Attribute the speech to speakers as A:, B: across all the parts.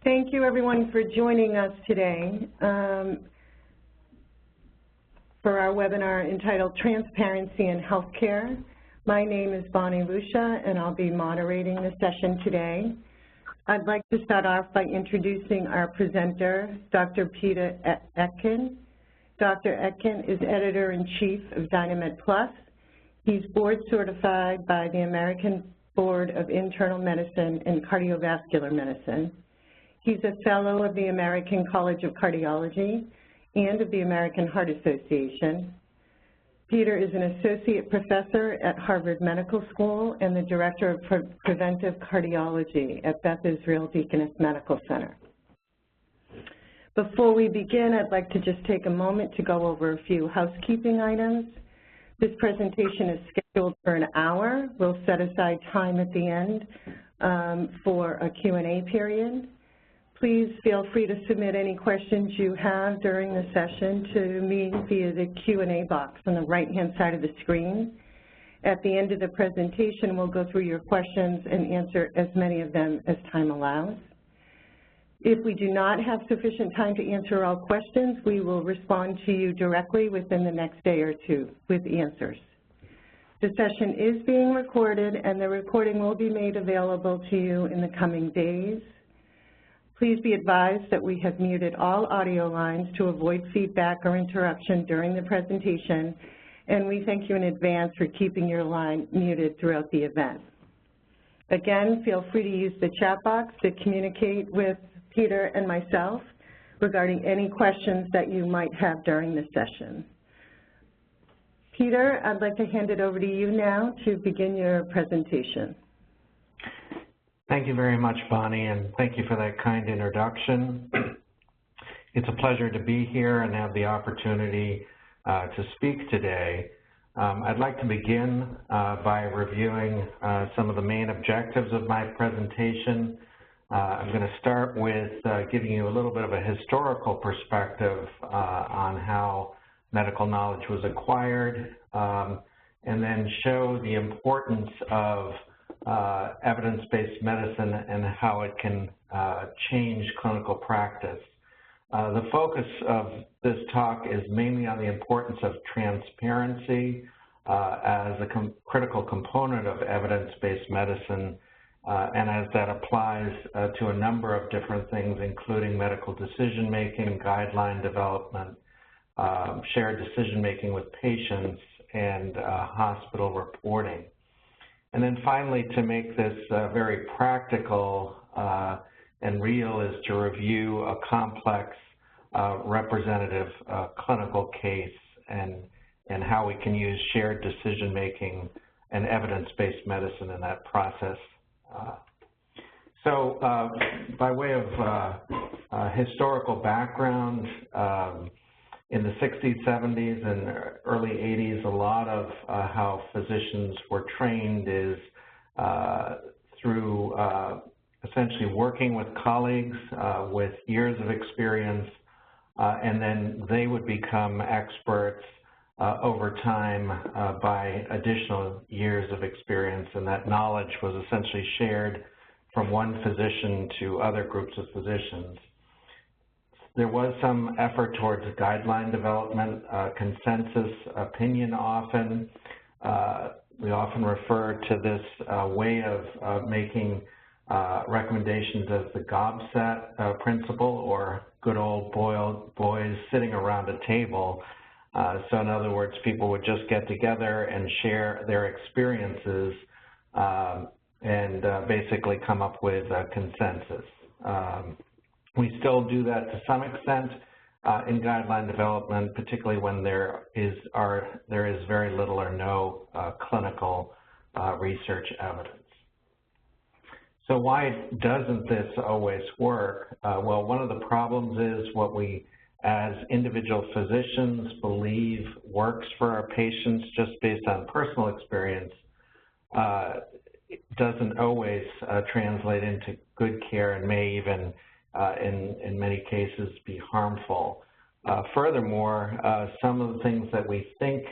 A: Thank you, everyone, for joining us today for our webinar entitled Transparency in Healthcare. My name is Bonnie Lucia, and I'll be moderating the session today. I'd like to start off by introducing our presenter, Dr. Peter Oettgen. Dr. Oettgen is Editor-in-Chief of DynaMed Plus. He's board certified by the American Board of Internal Medicine and Cardiovascular Medicine. He's a fellow of the American College of Cardiology and of the American Heart Association. Peter is an associate professor at Harvard Medical School and the director of preventive cardiology at Beth Israel Deaconess Medical Center. Before we begin, I'd like to just take a moment to go over a few housekeeping items. This presentation is scheduled for an hour. We'll set aside time at the end for a Q&A period. Please feel free to submit any questions you have during the session to me via the Q&A box on the right-hand side of the screen. At the end of the presentation, we'll go through your questions and answer as many of them as time allows. If we do not have sufficient time to answer all questions, we will respond to you directly within the next day or two with answers. The session is being recorded, and the recording will be made available to you in the coming days. Please be advised that we have muted all audio lines to avoid feedback or interruption during the presentation, and we thank you in advance for keeping your line muted throughout the event. Again, feel free to use the chat box to communicate with Peter and myself regarding any questions that you might have during the session. Peter, I'd like to hand it over to you now to begin your presentation.
B: Thank you very much, Bonnie, and thank you for that kind introduction. It's a pleasure to be here and have the opportunity to speak today. I'd like to begin by reviewing some of the main objectives of my presentation. I'm going to start with giving you a little bit of a historical perspective on how medical knowledge was acquired, and then show the importance of evidence-based medicine and how it can change clinical practice. The focus of this talk is mainly on the importance of transparency as a critical component of evidence-based medicine, and as that applies to a number of different things, including medical decision-making, guideline development, shared decision-making with patients, and hospital reporting. And then finally, to make this very practical and real, is to review a complex representative clinical case and how we can use shared decision-making and evidence-based medicine in that process. By way of historical background, in the 60s, 70s, and early 80s, a lot of how physicians were trained is through essentially working with colleagues with years of experience, and then they would become experts over time by additional years of experience, and that knowledge was essentially shared from one physician to other groups of physicians. There was some effort towards guideline development, consensus opinion often. We often refer to this way of making recommendations as the gobset principle, or good old boys sitting around a table. So in other words, people would just get together and share their experiences and basically come up with a consensus. We still do that to some extent in guideline development, particularly when there is very little or no clinical research evidence. So why doesn't this always work? Well, one of the problems is what we as individual physicians believe works for our patients just based on personal experience doesn't always translate into good care and may even in many cases be harmful. Furthermore, some of the things that we think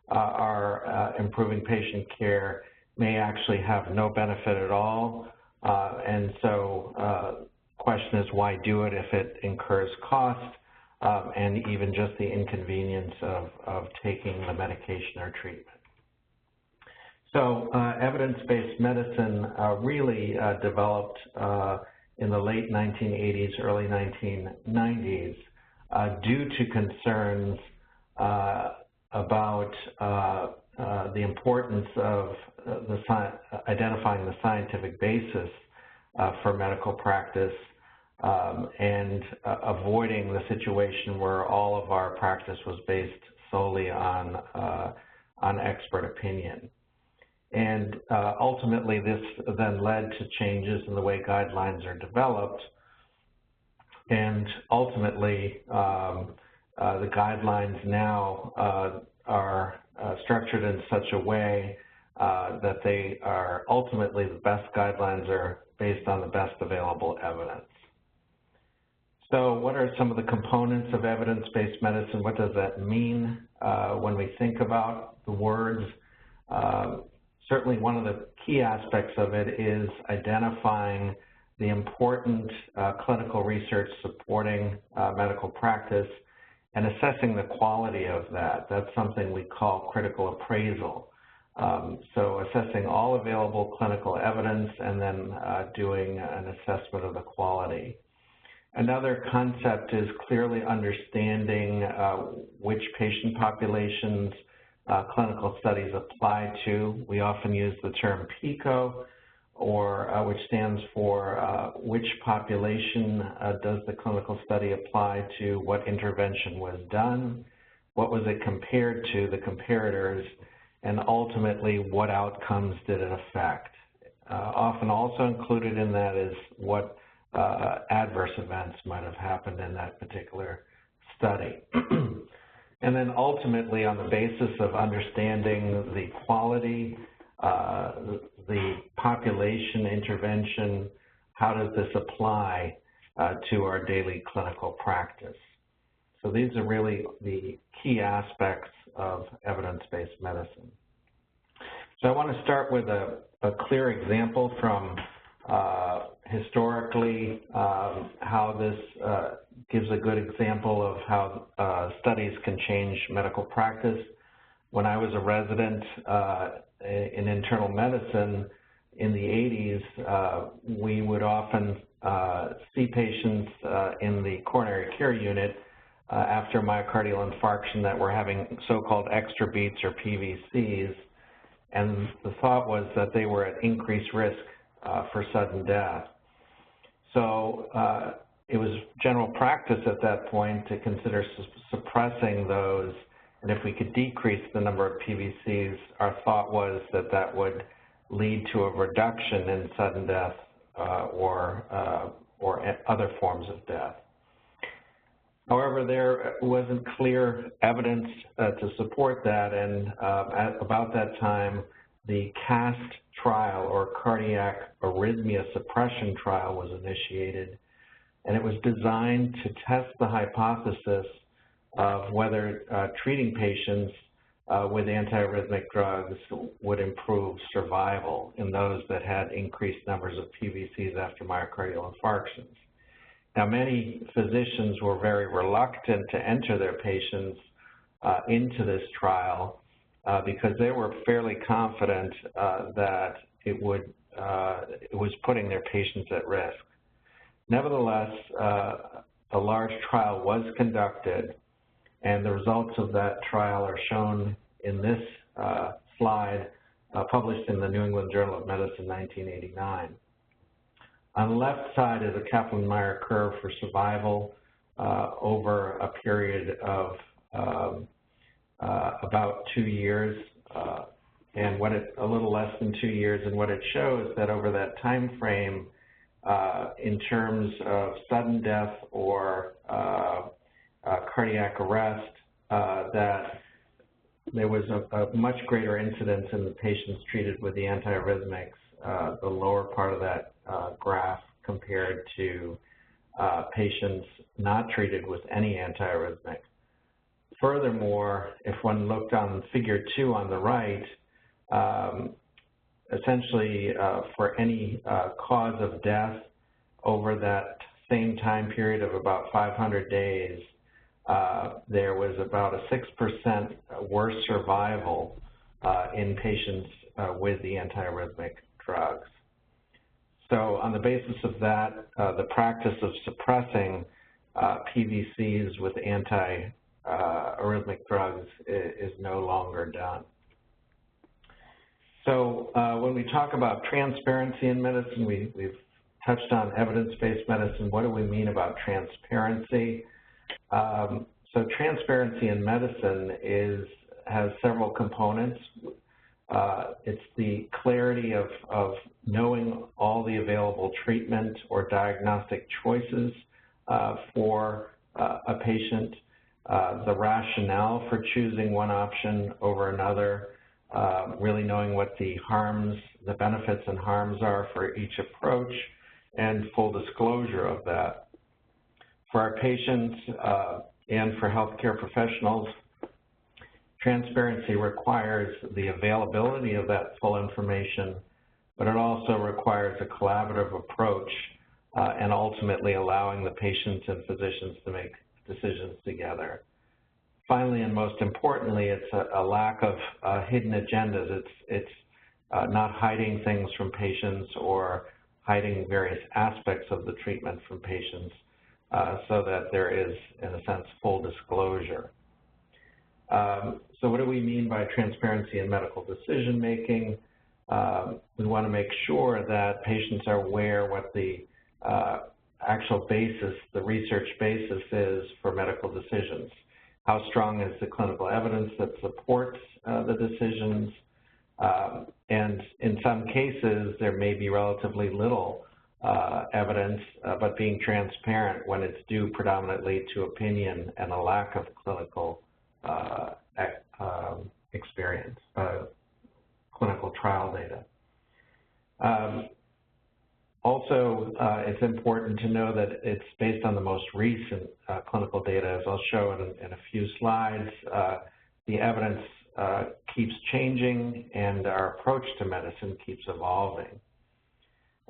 B: are improving patient care may actually have no benefit at all, and so question is, why do it if it incurs cost and even just the inconvenience of taking the medication or treatment? So evidence-based medicine really developed in the late 1980s, early 1990s due to concerns about the importance of identifying the scientific basis for medical practice and avoiding the situation where all of our practice was based solely on expert opinion. And ultimately, this then led to changes in the way guidelines are developed. And ultimately, the guidelines now are structured in such a way that they are ultimately the best guidelines are based on the best available evidence. So what are some of the components of evidence-based medicine? What does that mean when we think about the words? Certainly one of the key aspects of it is identifying the important clinical research supporting medical practice and assessing the quality of that. That's something we call critical appraisal. So assessing all available clinical evidence and then doing an assessment of the quality. Another concept is clearly understanding which patient populations clinical studies apply to. We often use the term PICO, or which stands for which population does the clinical study apply to, what intervention was done, what was it compared to, the comparators, and ultimately what outcomes did it affect. Often also included in that is what adverse events might have happened in that particular study. And then ultimately, on the basis of understanding the quality, the population intervention, how does this apply to our daily clinical practice? So these are really the key aspects of evidence-based medicine. So I want to start with a clear example from historically how this gives a good example of how studies can change medical practice. When I was a resident in internal medicine in the 80s, we would often see patients in the coronary care unit after myocardial infarction that were having so-called extra beats or PVCs, and the thought was that they were at increased risk for sudden death. So it was general practice at that point to consider suppressing those, and if we could decrease the number of PVCs, our thought was that that would lead to a reduction in sudden death or other forms of death. However, there wasn't clear evidence to support that, and at about that time, the CAST trial, or cardiac arrhythmia suppression trial, was initiated, and it was designed to test the hypothesis of whether treating patients with antiarrhythmic drugs would improve survival in those that had increased numbers of PVCs after myocardial infarctions. Now, many physicians were very reluctant to enter their patients into this trial because they were fairly confident that it was putting their patients at risk. Nevertheless, a large trial was conducted, and the results of that trial are shown in this slide, published in the New England Journal of Medicine, 1989. On the left side is a Kaplan-Meier curve for survival over a period of about 2 years, and a little less than 2 years. And what it shows that over that time frame, in terms of sudden death or cardiac arrest, that there was a much greater incidence in the patients treated with the antiarrhythmics, the lower part of that graph, compared to patients not treated with any antiarrhythmic. Furthermore, if one looked on figure 2 on the right, essentially for any cause of death over that same time period of about 500 days, there was about a 6% worse survival in patients with the antiarrhythmic drugs. So on the basis of that, the practice of suppressing PVCs with anti-arrhythmic drugs is no longer done. So when we talk about transparency in medicine, we've touched on evidence-based medicine. What do we mean about transparency? So transparency in medicine has several components. It's the clarity of knowing all the available treatment or diagnostic choices for a patient, the rationale for choosing one option over another, really knowing what the benefits and harms are for each approach, and full disclosure of that. For our patients and for healthcare professionals, transparency requires the availability of that full information, but it also requires a collaborative approach and ultimately allowing the patients and physicians to make decisions together. Finally, and most importantly, it's a lack of hidden agendas. It's not hiding things from patients or hiding various aspects of the treatment from patients so that there is, in a sense, full disclosure. So what do we mean by transparency in medical decision-making? We want to make sure that patients are aware what the actual basis, the research basis is for medical decisions. How strong is the clinical evidence that supports the decisions? And in some cases, there may be relatively little evidence, but being transparent when it's due predominantly to opinion and a lack of clinical experience, clinical trial data. Also, it's important to know that it's based on the most recent clinical data. As I'll show in a few slides, the evidence keeps changing and our approach to medicine keeps evolving.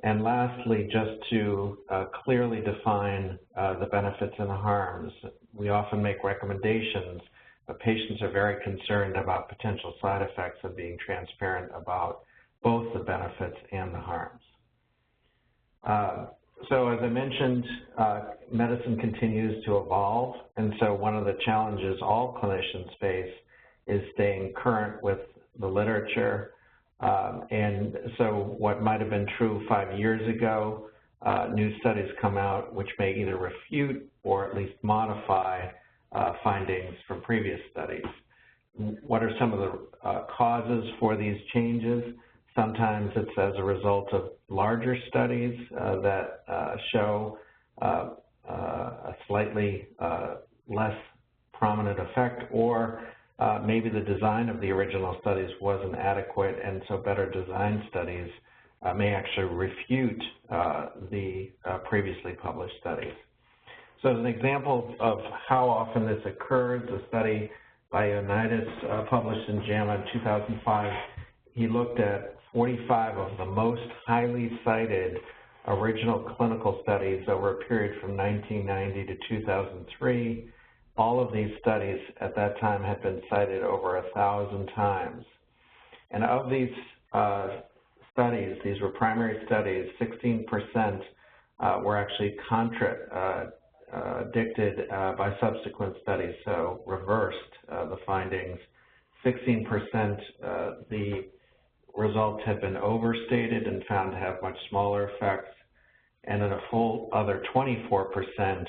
B: And lastly, just to clearly define the benefits and the harms, we often make recommendations, but patients are very concerned about potential side effects of being transparent about both the benefits and the harms. So as I mentioned, medicine continues to evolve, and so one of the challenges all clinicians face is staying current with the literature. And so what might have been true 5 years ago, new studies come out which may either refute or at least modify findings from previous studies. What are some of the causes for these changes? Sometimes it's as a result of larger studies that show a slightly less prominent effect, or maybe the design of the original studies wasn't adequate, and so better designed studies may actually refute the previously published studies. So as an example of how often this occurs, a study by Ioannidis published in JAMA in 2005, he looked at 45 of the most highly cited original clinical studies over a period from 1990 to 2003. All of these studies at that time had been cited over 1,000 times. And of these studies, these were primary studies, 16% were actually contradicted by subsequent studies, so reversed the findings. 16% the results had been overstated and found to have much smaller effects, and in a full other 24%,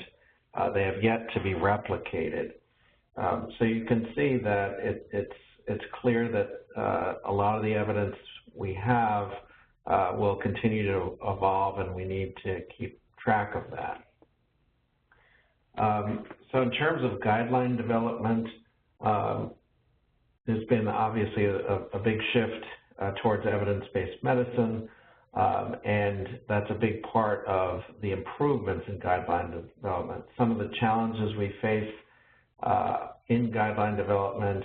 B: they have yet to be replicated. So you can see that it's clear that a lot of the evidence we have will continue to evolve, and we need to keep track of that. So in terms of guideline development, there's been obviously a big shift towards evidence-based medicine, and that's a big part of the improvements in guideline development. Some of the challenges we face in guideline development,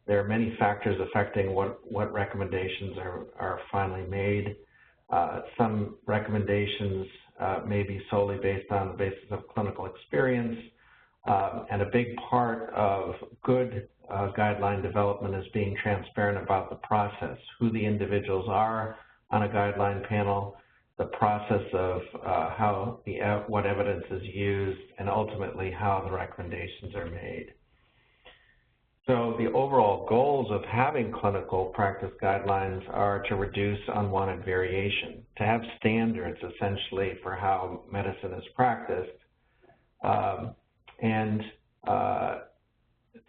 B: there are many factors affecting what recommendations are finally made. Some recommendations may be solely based on the basis of clinical experience. And a big part of good guideline development is being transparent about the process, who the individuals are on a guideline panel, the process of what evidence is used, and ultimately how the recommendations are made. So the overall goals of having clinical practice guidelines are to reduce unwanted variation, to have standards essentially for how medicine is practiced, and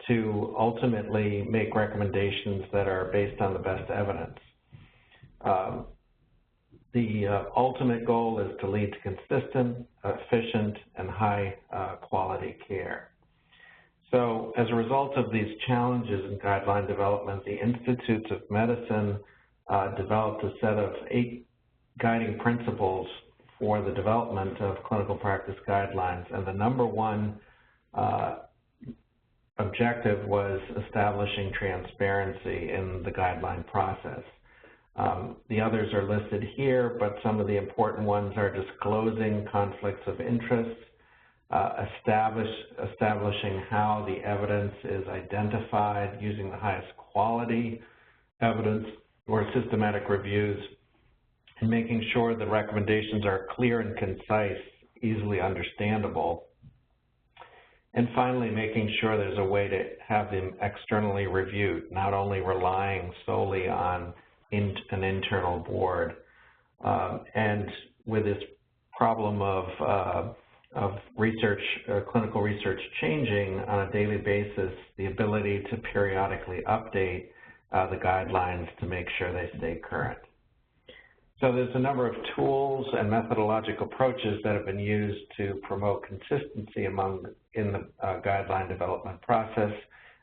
B: to ultimately make recommendations that are based on the best evidence. The ultimate goal is to lead to consistent, efficient, and high quality care. So as a result of these challenges in guideline development, the Institutes of Medicine developed a set of 8 guiding principles for the development of clinical practice guidelines, and the number one objective was establishing transparency in the guideline process. The others are listed here, but some of the important ones are disclosing conflicts of interest, establishing how the evidence is identified using the highest quality evidence or systematic reviews, and making sure the recommendations are clear and concise, easily understandable. And finally, making sure there's a way to have them externally reviewed, not only relying solely on an internal board. And with this problem of research, clinical research changing on a daily basis, the ability to periodically update the guidelines to make sure they stay current. So there's a number of tools and methodologic approaches that have been used to promote consistency in the guideline development process.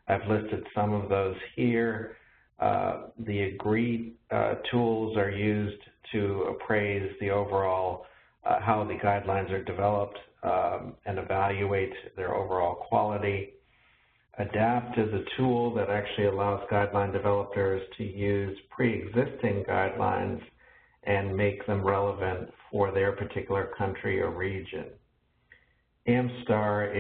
B: I've listed some of those here. The AGREE tools are used to appraise the overall, how the guidelines are developed and evaluate their overall quality. ADAPT is a tool that actually allows guideline developers to use pre-existing guidelines and make them relevant for their particular country or region. AMSTAR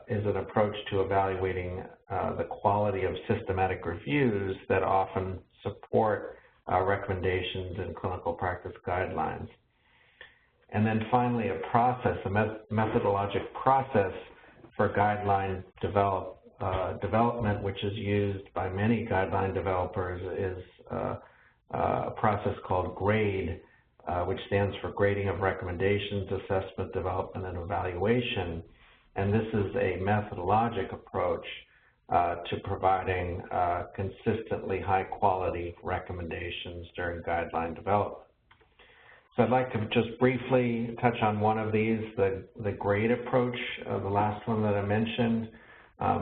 B: is an approach to evaluating the quality of systematic reviews that often support recommendations in clinical practice guidelines. And then finally, a process, a methodologic process for guideline development, which is used by many guideline developers, is a process called GRADE, which stands for Grading of Recommendations, Assessment, Development, and Evaluation. And this is a methodologic approach to providing consistently high-quality recommendations during guideline development. So I'd like to just briefly touch on one of these, the GRADE approach, the last one that I mentioned.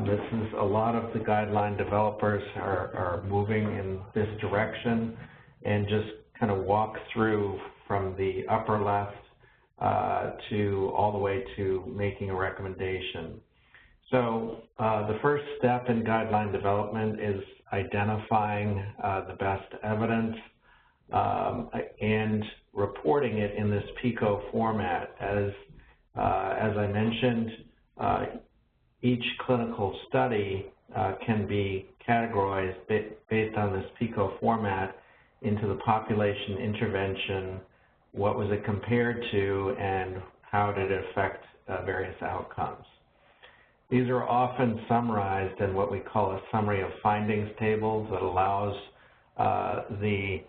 B: This is a lot of the guideline developers are moving in this direction, and just kind of walk through from the upper left to all the way to making a recommendation. So the first step in guideline development is identifying the best evidence and reporting it in this PICO format. As I mentioned, each clinical study can be categorized based on this PICO format into the population, intervention, what was it compared to, and how did it affect various outcomes. These are often summarized in what we call a summary of findings tables that allows the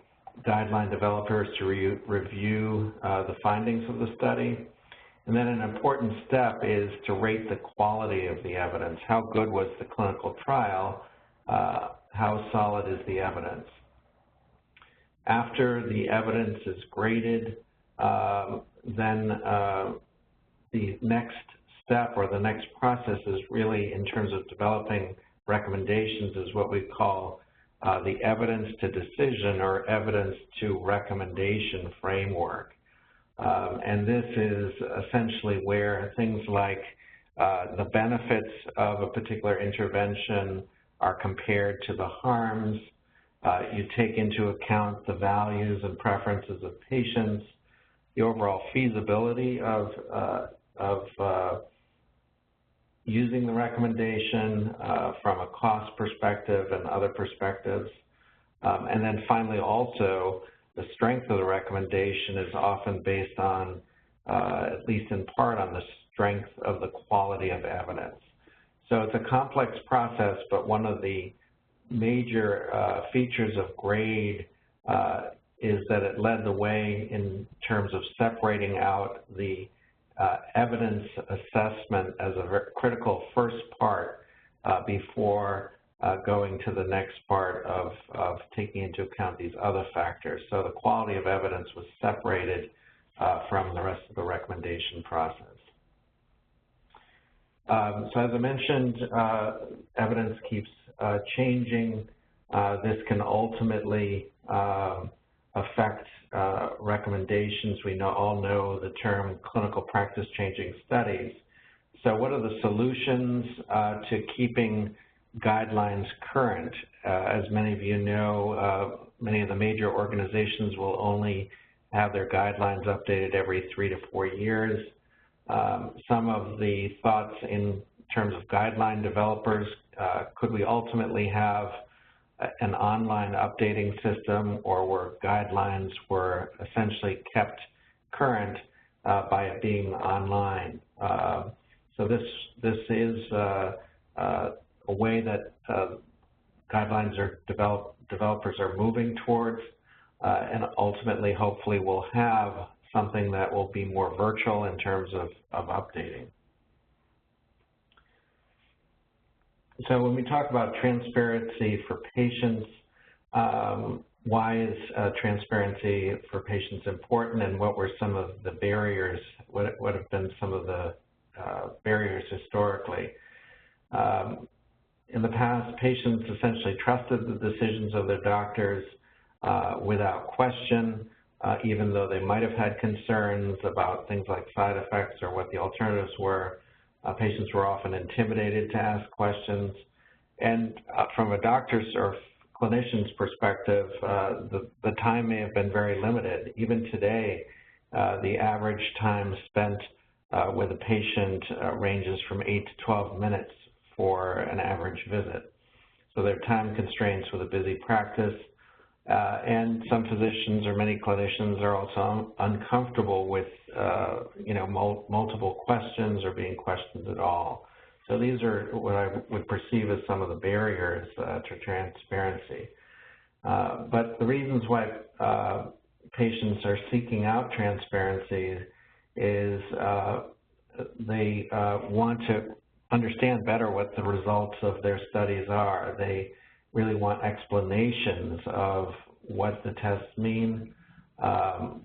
B: guideline developers to review the findings of the study. And then an important step is to rate the quality of the evidence. How good was the clinical trial? How solid is the evidence? After the evidence is graded, then the next step or the next process is really, in terms of developing recommendations, is what we call the evidence to decision or evidence to recommendation framework. And this is essentially where things like the benefits of a particular intervention are compared to the harms. You take into account the values and preferences of patients, the overall feasibility of using the recommendation from a cost perspective and other perspectives. And then finally also, the strength of the recommendation is often based on, at least in part, on the strength of the quality of evidence. So it's a complex process, but one of the major features of GRADE is that it led the way in terms of separating out the evidence assessment as a very critical first part before going to the next part of taking into account these other factors. So the quality of evidence was separated from the rest of the recommendation process. So as I mentioned, evidence keeps changing. This can ultimately affect recommendations. We all know the term clinical practice changing studies. So what are the solutions to keeping guidelines current? As many of you know, many of the major organizations will only have their guidelines updated every 3 to 4 years. Some of the thoughts in terms of guideline developers, could we ultimately have an online updating system, or where guidelines were essentially kept current by it being online? So this is a way that guidelines are developers are moving towards, and ultimately, hopefully, we'll have something that will be more virtual in terms of updating. So when we talk about transparency for patients, why is transparency for patients important, and what were some of the barriers, what have been some of the barriers historically? In the past, patients essentially trusted the decisions of their doctors without question, even though they might have had concerns about things like side effects or what the alternatives were. Patients were often intimidated to ask questions. And from a doctor's or clinician's perspective, the time may have been very limited. Even today, the average time spent with a patient ranges from 8 to 12 minutes for an average visit. So there are time constraints with a busy practice. And some physicians or many clinicians are also uncomfortable with, multiple questions or being questioned at all. So these are what I would perceive as some of the barriers to transparency. But the reasons why patients are seeking out transparency is they want to understand better what the results of their studies are. They really want explanations of what the tests mean.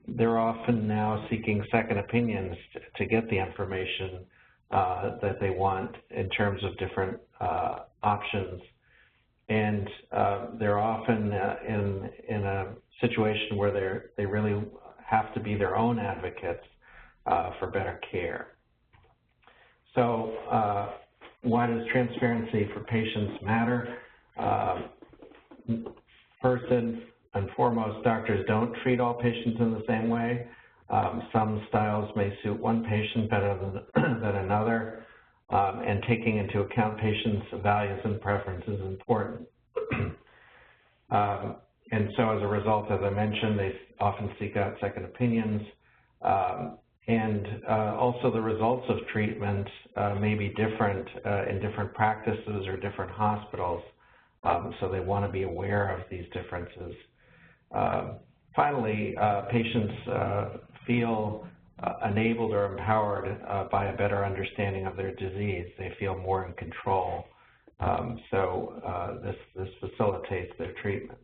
B: They're often now seeking second opinions to get the information that they want in terms of different options. And they're often in a situation where they really have to be their own advocates for better care. So why does transparency for patients matter? First and foremost, doctors don't treat all patients in the same way. Some styles may suit one patient better than another, and taking into account patients' values and preferences is important. And so as a result, as I mentioned, they often seek out second opinions. And also the results of treatment may be different in different practices or different hospitals. So they want to be aware of these differences. Finally, patients feel enabled or empowered by a better understanding of their disease. They feel more in control. So this facilitates their treatment.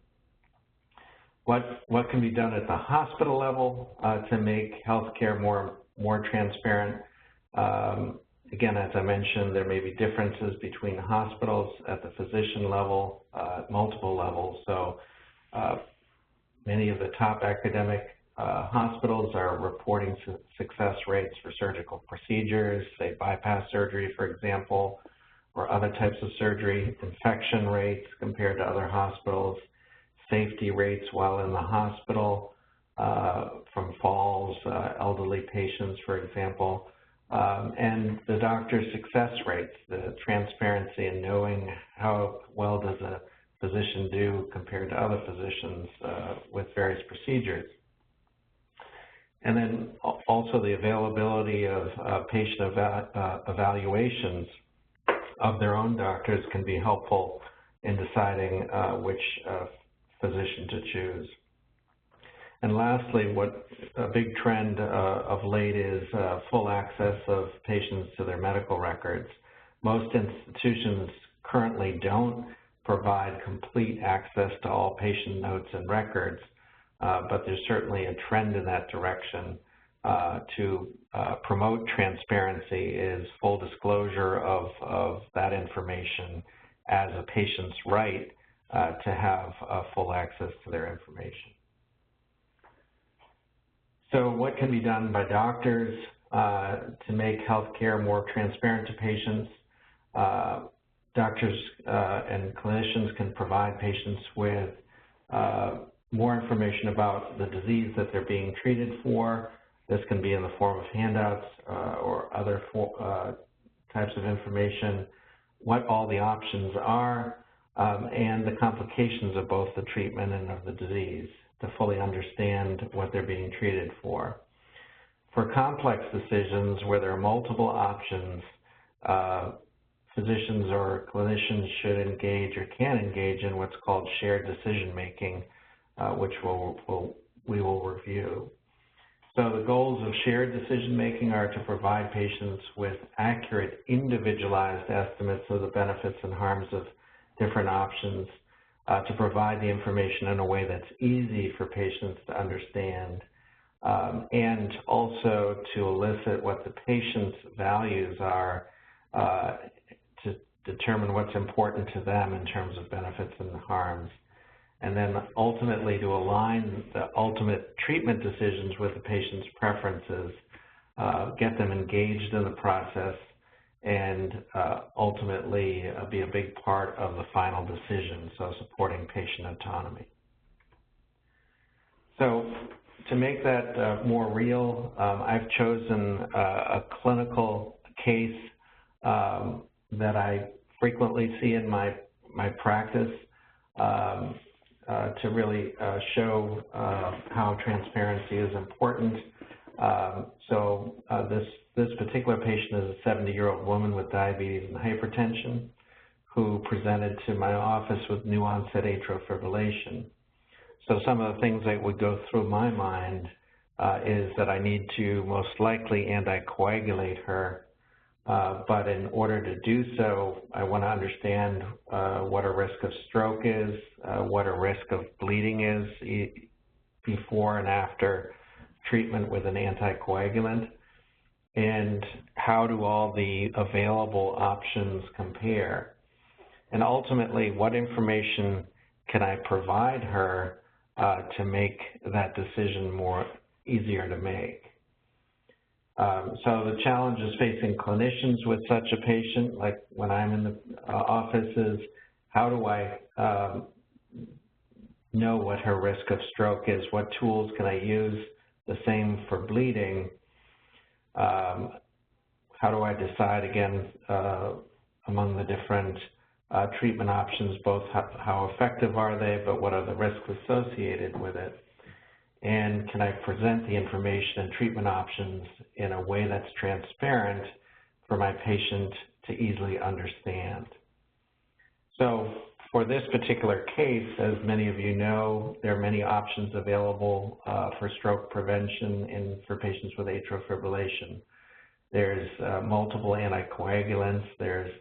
B: What can be done at the hospital level to make healthcare more transparent? Again, as I mentioned, there may be differences between hospitals at the physician level, multiple levels. So many of the top academic hospitals are reporting success rates for surgical procedures, say bypass surgery, for example, or other types of surgery, infection rates compared to other hospitals, safety rates while in the hospital, from falls, elderly patients, for example, and the doctor's success rates, the transparency in knowing how well does a physician do compared to other physicians with various procedures. And then also the availability of patient evaluations of their own doctors can be helpful in deciding which physician to choose. And lastly, what a big trend of late is full access of patients to their medical records. Most institutions currently don't provide complete access to all patient notes and records, but there's certainly a trend in that direction to promote transparency is full disclosure of that information as a patient's right to have full access to their information. So what can be done by doctors to make healthcare more transparent to patients? Doctors and clinicians can provide patients with more information about the disease that they're being treated for. This can be in the form of handouts or other types of information, what all the options are, and the complications of both the treatment and of the disease to fully understand what they're being treated for. For complex decisions where there are multiple options, physicians or clinicians should engage or can engage in what's called shared decision-making, which we will review. So the goals of shared decision-making are to provide patients with accurate, individualized estimates of the benefits and harms of different options, to provide the information in a way that's easy for patients to understand, and also to elicit what the patient's values are to determine what's important to them in terms of benefits and harms. And then ultimately to align the ultimate treatment decisions with the patient's preferences, get them engaged in the process, and ultimately be a big part of the final decision, so supporting patient autonomy. So to make that more real, I've chosen a clinical case that I frequently see in my practice to really show how transparency is important. This particular patient is a 70-year-old woman with diabetes and hypertension who presented to my office with new onset atrial fibrillation. So some of the things that would go through my mind is that I need to most likely anticoagulate her, but in order to do so, I want to understand what a risk of stroke is, what a risk of bleeding is before and after treatment with an anticoagulant, and how do all the available options compare? And ultimately, what information can I provide her to make that decision easier to make? So the challenges facing clinicians with such a patient, like when I'm in the office, is how do I know what her risk of stroke is? What tools can I use? The same for bleeding. How do I decide, again, among the different treatment options, both how effective are they, but what are the risks associated with it? And can I present the information and treatment options in a way that's transparent for my patient to easily understand? So for this particular case, as many of you know, there are many options available for stroke prevention for patients with atrial fibrillation. There's multiple anticoagulants, there's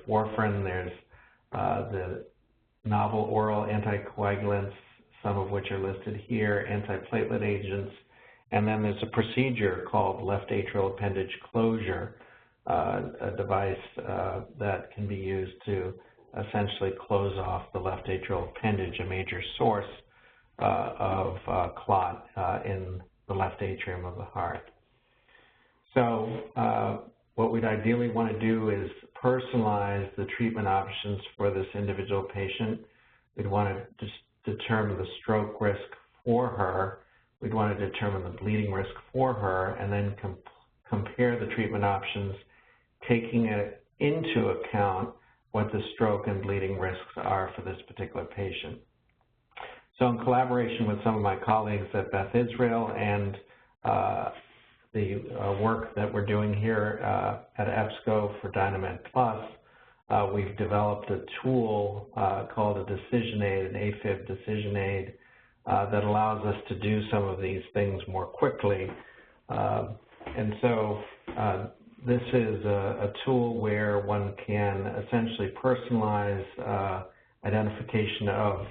B: warfarin, there's the novel oral anticoagulants, some of which are listed here, antiplatelet agents, and then there's a procedure called left atrial appendage closure, a device that can be used to essentially close off the left atrial appendage, a major source of clot in the left atrium of the heart. So what we'd ideally want to do is personalize the treatment options for this individual patient. We'd want to just determine the stroke risk for her. we'd want to determine the bleeding risk for her and then compare the treatment options, taking it into account what the stroke and bleeding risks are for this particular patient. So in collaboration with some of my colleagues at Beth Israel and the work that we're doing here at EBSCO for DynaMed Plus, we've developed a tool called a decision aid, an AFib decision aid, that allows us to do some of these things more quickly. And so this is a tool where one can essentially personalize identification of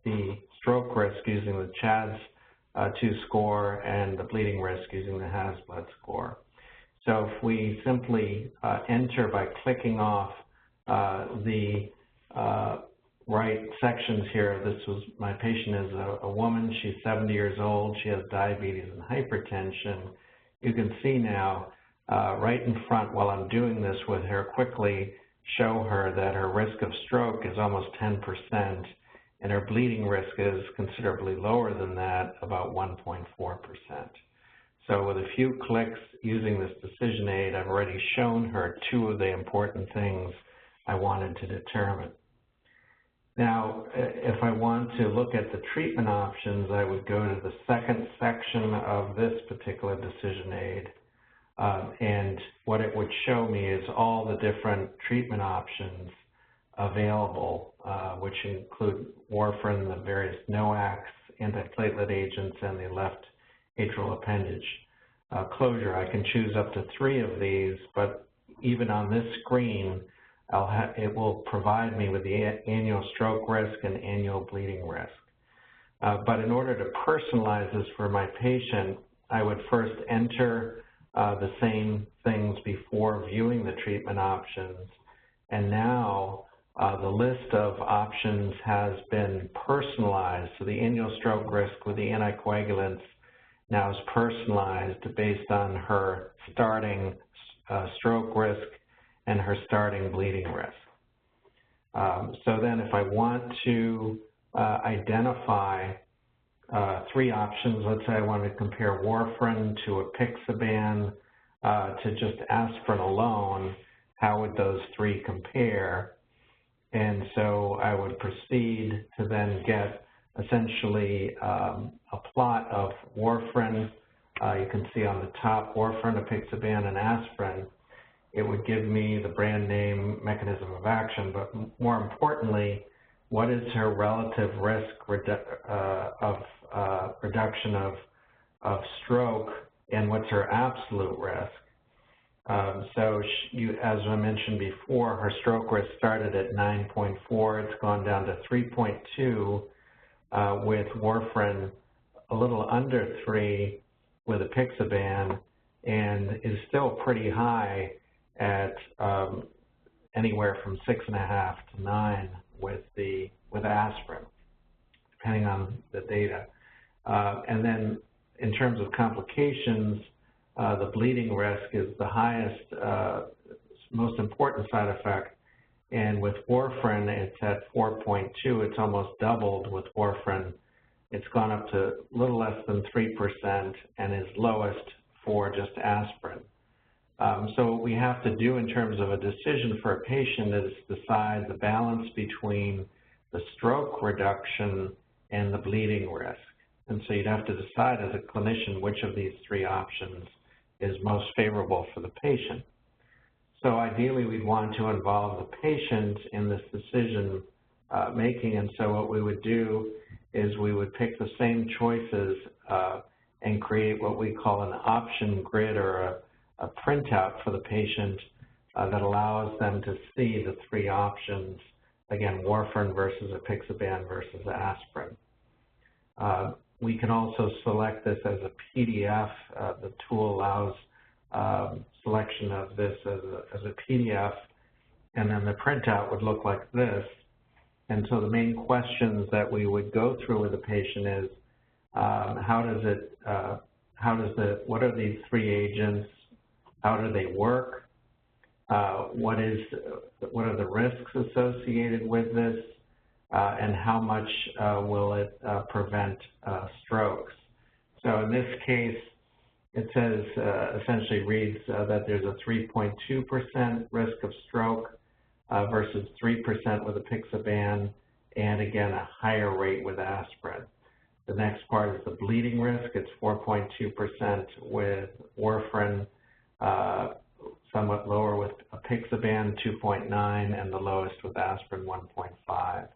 B: the stroke risk using the CHADS-2 score and the bleeding risk using the HAS-BLED score. So if we simply enter by clicking off the right sections here, my patient is a woman, she's 70 years old, she has diabetes and hypertension. You can see now right in front while I'm doing this with her quickly show her that her risk of stroke is almost 10%, and her bleeding risk is considerably lower than that, about 1.4%. So with a few clicks using this decision aid, I've already shown her two of the important things I wanted to determine. Now, if I want to look at the treatment options, I would go to the second section of this particular decision aid, and what it would show me is all the different treatment options available, which include warfarin, the various NOACs, antiplatelet agents, and the left atrial appendage closure. I can choose up to 3 of these, but even on this screen, it will provide me with the annual stroke risk and annual bleeding risk. But in order to personalize this for my patient, I would first enter the same things before viewing the treatment options, and now the list of options has been personalized. So the annual stroke risk with the anticoagulants now is personalized based on her starting stroke risk and her starting bleeding risk. So then if I want to identify 3 options, let's say I want to compare warfarin to apixaban to just aspirin alone, how would those 3 compare? And so I would proceed to then get essentially a plot of warfarin. You can see on the top warfarin, apixaban, and aspirin. It would give me the brand name, mechanism of action, but more importantly, what is her relative risk reduction of stroke, and what's her absolute risk? So as I mentioned before, her stroke risk started at 9.4. It's gone down to 3.2 with warfarin, a little under 3 with apixaban, and is still pretty high at anywhere from 6.5 to 9 with aspirin, depending on the data. And then in terms of complications, the bleeding risk is the highest, most important side effect. And with warfarin, it's at 4.2. It's almost doubled with warfarin. It's gone up to a little less than 3% and is lowest for just aspirin. So what we have to do in terms of a decision for a patient is decide the balance between the stroke reduction and the bleeding risk. And so you'd have to decide as a clinician which of these 3 options is most favorable for the patient. So ideally, we'd want to involve the patient in this decision making, and so what we would do is we would pick the same choices and create what we call an option grid or a printout for the patient that allows them to see the 3 options, again, warfarin versus apixaban versus aspirin. We can also select this as a PDF. The tool allows selection of this as a PDF, and then the printout would look like this. And so the main questions that we would go through with the patient is, what are these 3 agents? How do they work? What are the risks associated with this? And how much will it prevent strokes? So in this case, it says, essentially reads that there's a 3.2% risk of stroke versus 3% with apixaban, and again, a higher rate with aspirin. The next part is the bleeding risk. It's 4.2% with warfarin, somewhat lower with apixaban, 2.9, and the lowest with aspirin, 1.5.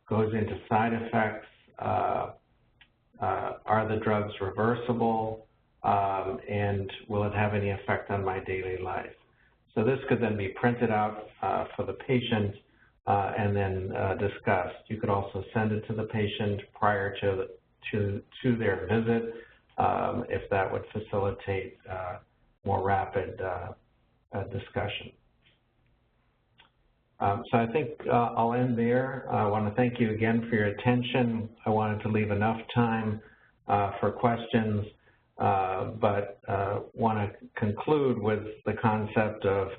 B: Goes into side effects. Are the drugs reversible? And will it have any effect on my daily life? So this could then be printed out for the patient and then discussed. You could also send it to the patient prior to their visit if that would facilitate more rapid discussion. So I think I'll end there. I want to thank you again for your attention. I wanted to leave enough time for questions, but want to conclude with the concept of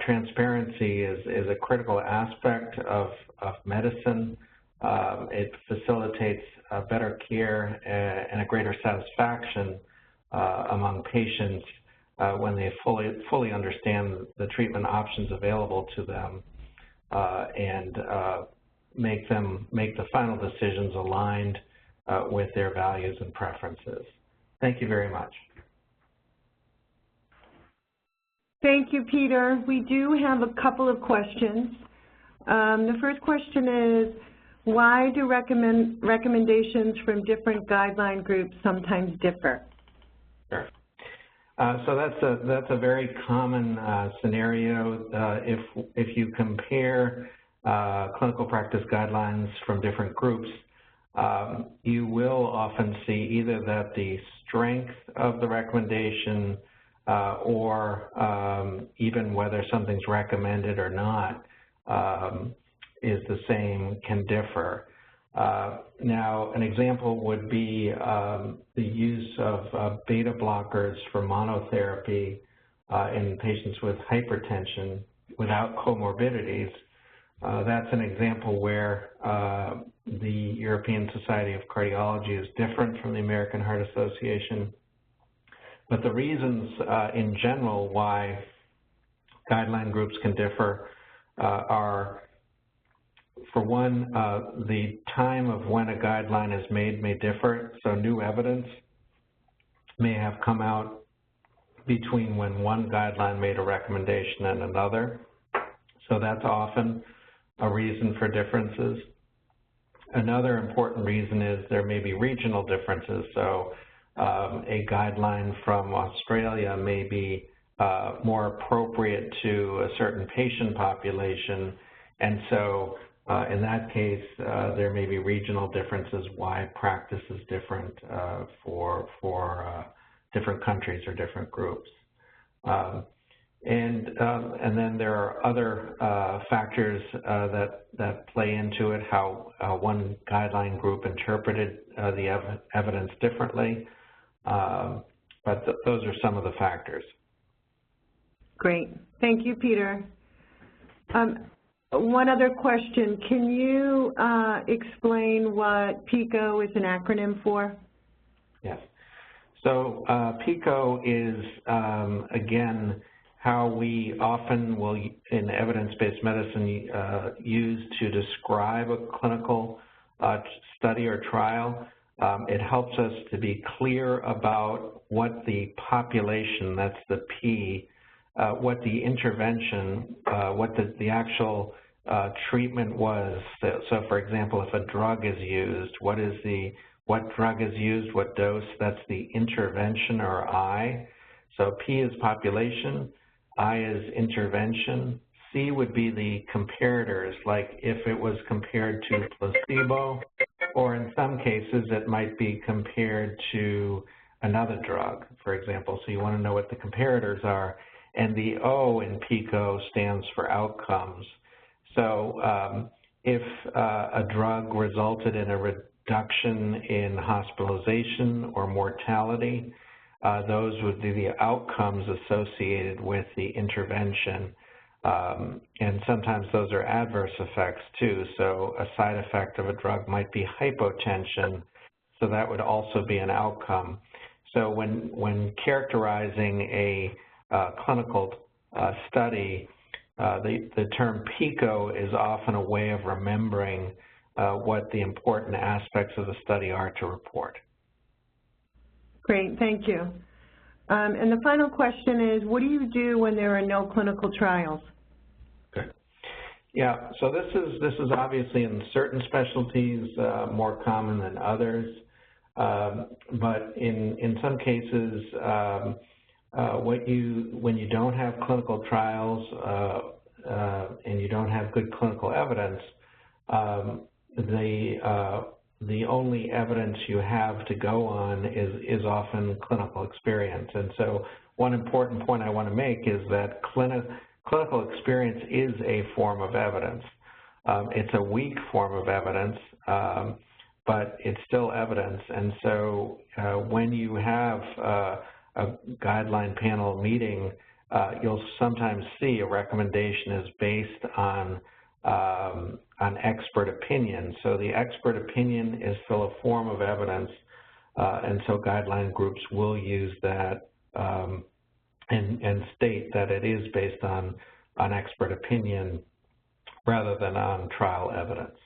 B: transparency is a critical aspect of medicine. It facilitates better care and a greater satisfaction among patients when they fully understand the treatment options available to them and make the final decisions aligned with their values and preferences. Thank you very much.
A: Thank you, Peter. We do have a couple of questions. The first question is, why do recommendations from different guideline groups sometimes differ?
B: Sure. So that's a very common scenario. If you compare clinical practice guidelines from different groups, you will often see either that the strength of the recommendation or even whether something's recommended or not is the same, can differ. Now, an example would be the use of beta blockers for monotherapy in patients with hypertension without comorbidities. That's an example where the European Society of Cardiology is different from the American Heart Association. But the reasons in general why guideline groups can differ are, for one, the time of when a guideline is made may differ. So new evidence may have come out between when one guideline made a recommendation and another. So that's often a reason for differences. Another important reason is there may be regional differences. So a guideline from Australia may be more appropriate to a certain patient population, and so in that case, there may be regional differences why practice is different for different countries or different groups. And then there are other factors that play into it, how one guideline group interpreted the evidence differently. But those are some of the factors.
A: Great. Thank you, Peter. One other question. Can you explain what PICO is an acronym for?
B: Yes. So PICO is, again, how we often will, in evidence-based medicine, use to describe a clinical study or trial. It helps us to be clear about what the population, that's the P, what the intervention, what the actual treatment was. So for example, if a drug is used, what drug is used, what dose, that's the intervention, or I. So P is population, I is intervention, C would be the comparators, like if it was compared to placebo, or in some cases it might be compared to another drug, for example. So you want to know what the comparators are. And the O in PICO stands for outcomes. So if a drug resulted in a reduction in hospitalization or mortality, those would be the outcomes associated with the intervention. And sometimes those are adverse effects too. So a side effect of a drug might be hypotension. so that would also be an outcome. So when characterizing a clinical study, the term PICO is often a way of remembering what the important aspects of the study are to report.
A: Great, thank you. And the final question is, what do you do when there are no clinical trials?
B: Okay. Yeah, so this is obviously in certain specialties more common than others, but in some cases, when you don't have clinical trials and you don't have good clinical evidence, the only evidence you have to go on is often clinical experience. And so one important point I want to make is that clinical experience is a form of evidence. It's a weak form of evidence, but it's still evidence. And so when you have a guideline panel meeting, you'll sometimes see a recommendation is based on expert opinion. So the expert opinion is still a form of evidence, and so guideline groups will use that and state that it is based on expert opinion rather than on trial evidence.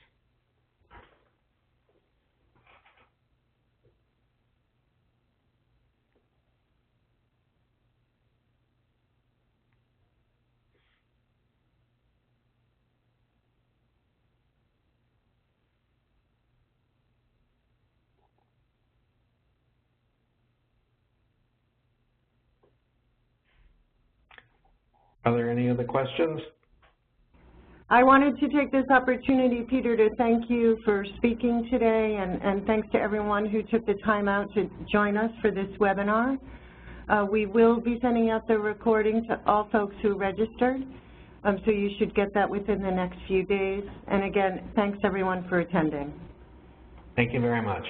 B: Are there any other questions?
A: I wanted to take this opportunity, Peter, to thank you for speaking today, and thanks to everyone who took the time out to join us for this webinar. We will be sending out the recording to all folks who registered, so you should get that within the next few days. And again, thanks everyone for attending.
B: Thank you very much.